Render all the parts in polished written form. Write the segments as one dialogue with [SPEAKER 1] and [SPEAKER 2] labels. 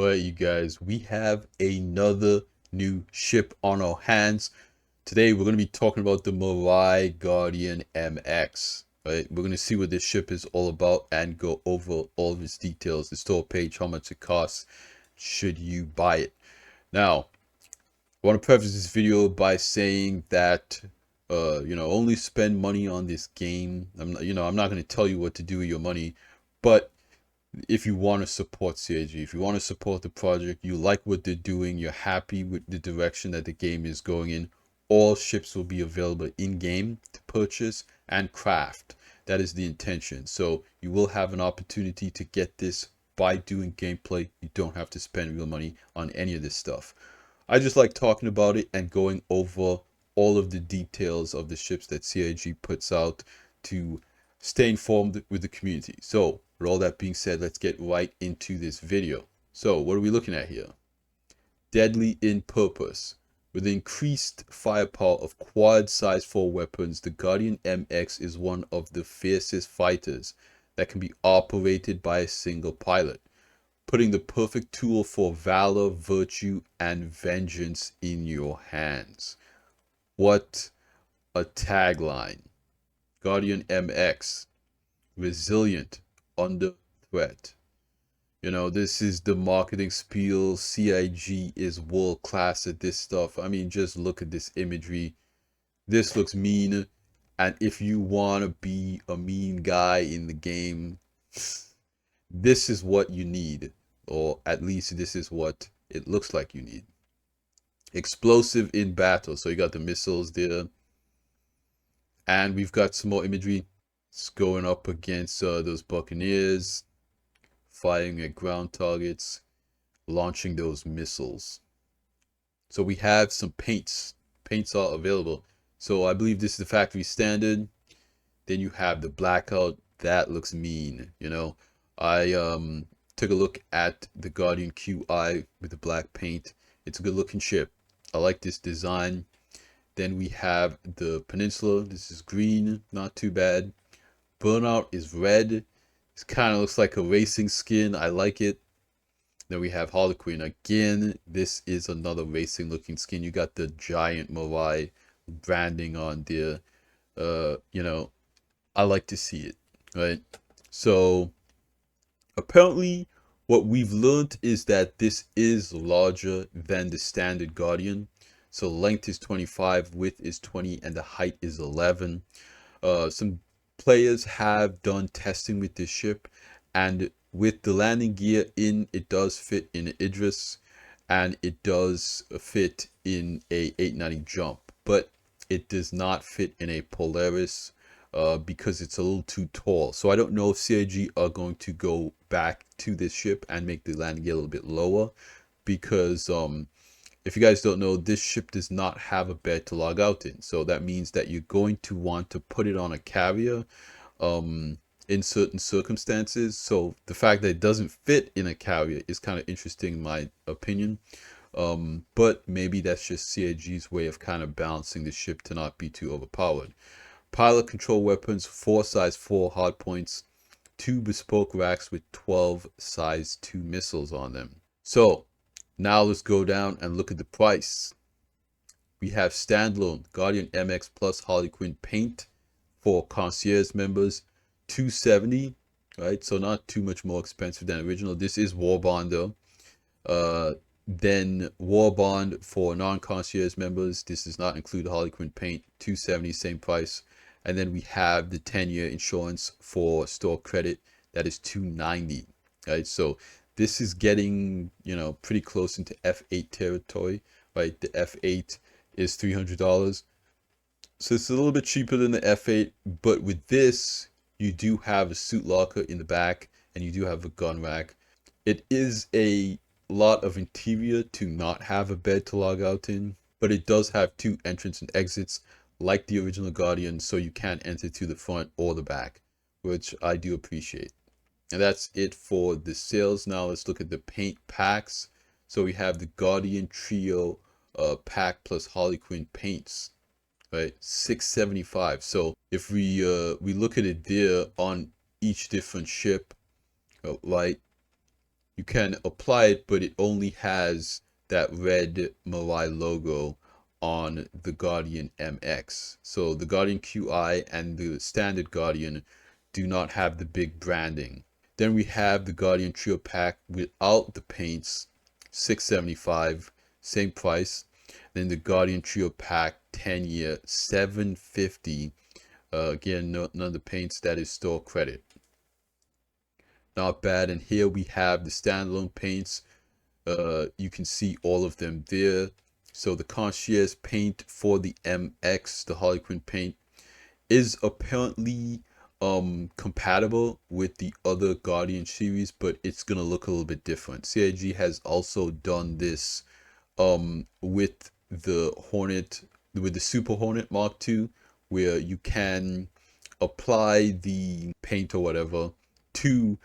[SPEAKER 1] Alright, you guys, we have another new ship on our hands. Today, we're going to be talking about the Mirai Guardian MX. Right? We're going to see what this ship is all about and go over all of its details, the store page, how much it costs, should you buy it. Now, I want to preface this video by saying that, only spend money on this game. I'm not going to tell you what to do with your money, but if you want to support CIG, if you want to support the project, you like what they're doing, you're happy with the direction that the game is going in, all ships will be available in-game to purchase and craft. That is the intention. So you will have an opportunity to get this by doing gameplay. You don't have to spend real money on any of this stuff. I just like talking about it and going over all of the details of the ships that CIG puts out to stay informed with the community. So with all that being said, let's get right into this video. So what are we looking at here? Deadly in purpose. With increased firepower of quad size 4 weapons, the Guardian MX is one of the fiercest fighters that can be operated by a single pilot, putting the perfect tool for valor, virtue, and vengeance in your hands. What a tagline. Guardian MX, resilient under threat. This is the marketing spiel. CIG is world class at this stuff. I mean, just look at this imagery. This looks mean. And if you want to be a mean guy in the game, this is what you need. Or at least this is what it looks like you need. Explosive in battle. So you got the missiles there. And we've got some more imagery. It's going up against those Buccaneers, firing at ground targets, launching those missiles. So we have some paints. Paints are available. So I believe this is the factory standard. Then you have the blackout. That looks mean. I took a look at the Guardian QI with the black paint. It's a good looking ship. I like this design. Then we have the Peninsula. This is green, not too bad. Burnout is red. It kind of looks like a racing skin. I like it. Then we have Harlequin. Again, this is another racing looking skin. You got the giant Mirai branding on there. I like to see it, right? So apparently what we've learned is that this is larger than the standard Guardian. So length is 25, width is 20, and the height is 11. Some players have done testing with this ship, and with the landing gear in, it does fit in an Idris, and it does fit in a 890 jump, but it does not fit in a Polaris because it's a little too tall. So I don't know if CIG are going to go back to this ship and make the landing gear a little bit lower, because if you guys don't know, this ship does not have a bed to log out in. So that means that you're going to want to put it on a carrier in certain circumstances. So the fact that it doesn't fit in a carrier is kind of interesting in my opinion. But maybe that's just CIG's way of kind of balancing the ship to not be too overpowered. Pilot control weapons, 4 size 4 hardpoints, 2 bespoke racks with 12 size 2 missiles on them. So now let's go down and look at the price. We have standalone Guardian MX plus Harlequin paint for concierge members, $270, right? So not too much more expensive than original. This is War Bond though. Then War Bond for non-concierge members. This does not include Harlequin paint, $270, same price. And then we have the 10-year insurance for store credit. That is $290, right? So this is getting, pretty close into F8 territory, right? The F8 is $300. So it's a little bit cheaper than the F8, but with this, you do have a suit locker in the back and you do have a gun rack. It is a lot of interior to not have a bed to log out in, but it does have 2 entrance and exits like the original Guardian, so you can enter to the front or the back, which I do appreciate. And that's it for the sales. Now let's look at the paint packs. So we have the Guardian Trio pack plus Harlequin paints, right? $675. So if we look at it there on each different ship, right? You can apply it, but it only has that red Mirai logo on the Guardian MX. So the Guardian QI and the standard Guardian do not have the big branding. Then we have the Guardian Trio Pack without the paints, $675, same price. Then the Guardian Trio Pack 10-year, $750. Again, none of the paints, that is store credit. Not bad. And here we have the standalone paints. You can see all of them there. So the concierge paint for the MX, the Harley Quinn paint, is apparently compatible with the other Guardian series, but it's gonna look a little bit different. CIG has also done this with the Hornet, with the Super Hornet Mark II, where you can apply the paint or whatever to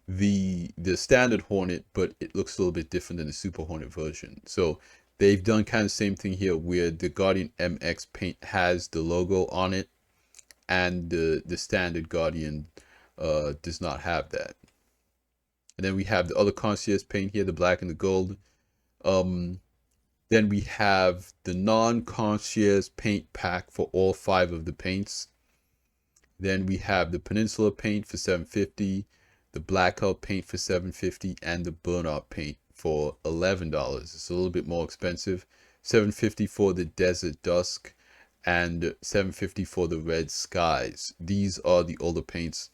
[SPEAKER 1] the standard Hornet, but it looks a little bit different than the Super Hornet version. So they've done kind of the same thing here, where the Guardian MX paint has the logo on it, and the standard Guardian does not have that. And then we have the other concierge paint here, the black and the gold. Then we have the non-concierge paint pack for all 5 of the paints. Then we have the Peninsula paint for $750, the blackout paint for $750, and the burnout paint for $11. It's a little bit more expensive. $750 for the Desert Dusk and $750 for the Red Skies. These are the older paints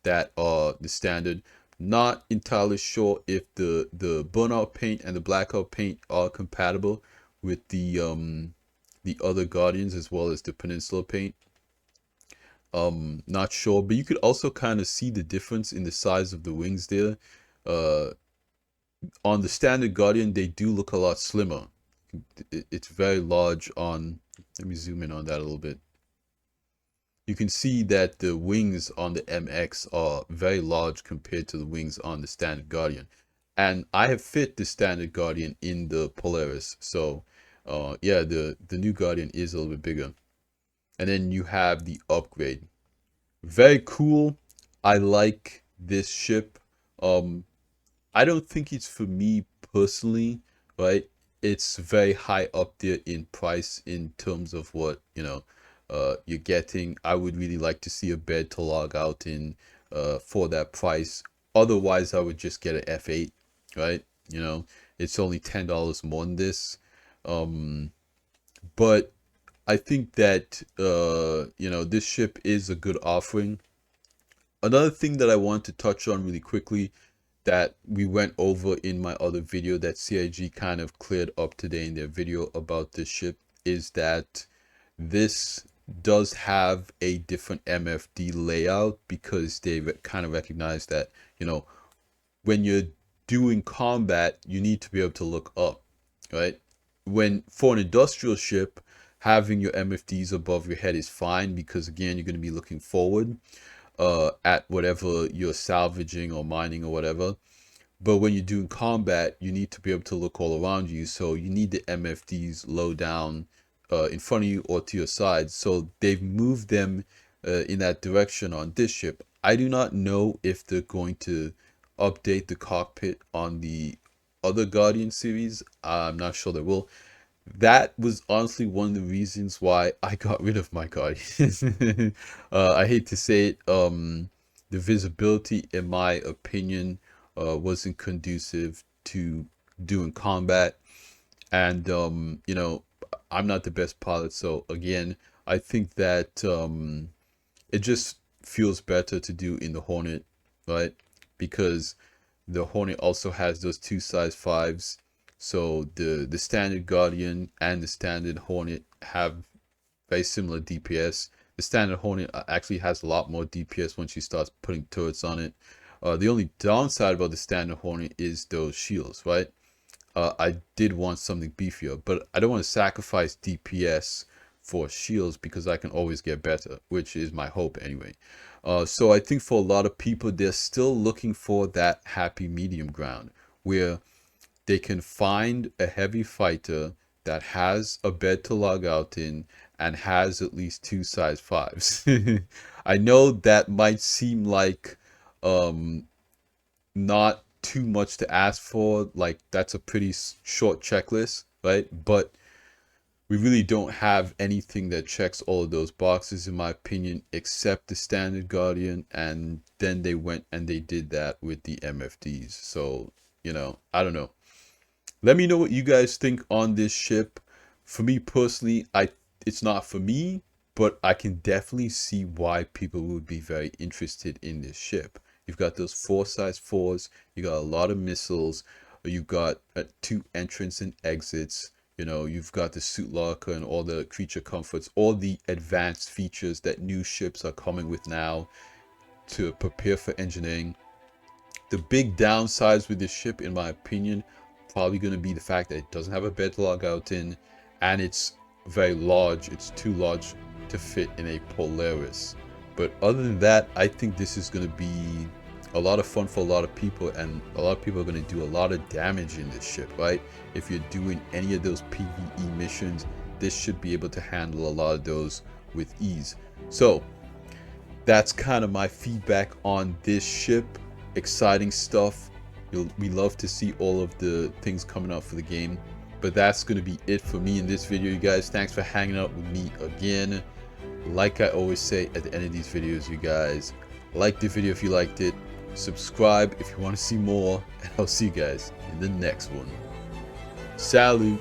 [SPEAKER 1] that are the standard. Not entirely sure if the burnout paint and the blackout paint are compatible with the other Guardians as well as the Peninsula paint. Not sure, but you could also kind of see the difference in the size of the wings there. On the standard Guardian, they do look a lot slimmer. It's very large on, let me zoom in on that a little bit. You can see that the wings on the MX are very large compared to the wings on the standard Guardian. And I have fit the standard Guardian in the Polaris. So yeah, the new Guardian is a little bit bigger. And then you have the upgrade. Very cool. I like this ship. I don't think it's for me personally, right? It's very high up there in price in terms of what, you're getting. I would really like to see a bed to log out in for that price. Otherwise, I would just get an F8, right? It's only $10 more than this. But I think that, this ship is a good offering. Another thing that I want to touch on really quickly that we went over in my other video that CIG kind of cleared up today in their video about this ship is that this does have a different MFD layout because they kind of recognize that, when you're doing combat, you need to be able to look up, right? For an industrial ship, having your MFDs above your head is fine because, again, you're going to be looking forward at whatever you're salvaging or mining or whatever. But when you're doing combat, you need to be able to look all around you. So you need the MFDs low down in front of you or to your side. So they've moved them in that direction on this ship. I do not know if they're going to update the cockpit on the other Guardian series. I'm not sure they will. That was honestly one of the reasons why I got rid of my Guardian. I hate to say it, the visibility, in my opinion, wasn't conducive to doing combat. And, I'm not the best pilot. So, again, I think that it just feels better to do in the Hornet, right? Because the Hornet also has those 2 size 5s. So the standard Guardian and the standard Hornet have very similar DPS. The standard Hornet actually has a lot more DPS once you start putting turrets on it. The only downside about the standard Hornet is those shields, right? I did want something beefier, but I don't want to sacrifice DPS for shields because I can always get better, which is my hope anyway. So I think for a lot of people, they're still looking for that happy medium ground where they can find a heavy fighter that has a bed to log out in and has at least 2 size 5s. I know that might seem like not too much to ask for. Like, that's a pretty short checklist, right? But we really don't have anything that checks all of those boxes, in my opinion, except the standard Guardian. And then they went and they did that with the MFDs. So, you know, I don't know. Let me know what you guys think on this ship. For me personally, it's not for me, but I can definitely see why people would be very interested in this ship. You've got those 4x4s, you got a lot of missiles, you've got 2 entrance and exits, you know, you've got the suit locker and all the creature comforts, all the advanced features that new ships are coming with now to prepare for engineering. The big downsides with this ship, in my opinion, probably going to be the fact that it doesn't have a bed to log out in, and it's very large. It's too large to fit in a Polaris. But other than that, I think this is going to be a lot of fun for a lot of people, and a lot of people are going to do a lot of damage in this ship, right? If you're doing any of those PvE missions, this should be able to handle a lot of those with ease. So that's kind of my feedback on this ship. Exciting stuff. We love to see all of the things coming out for the game. But that's going to be it for me in this video, you guys. Thanks for hanging out with me again. Like I always say at the end of these videos, you guys, like the video if you liked it, subscribe if you want to see more, and I'll see you guys in the next one. Salute.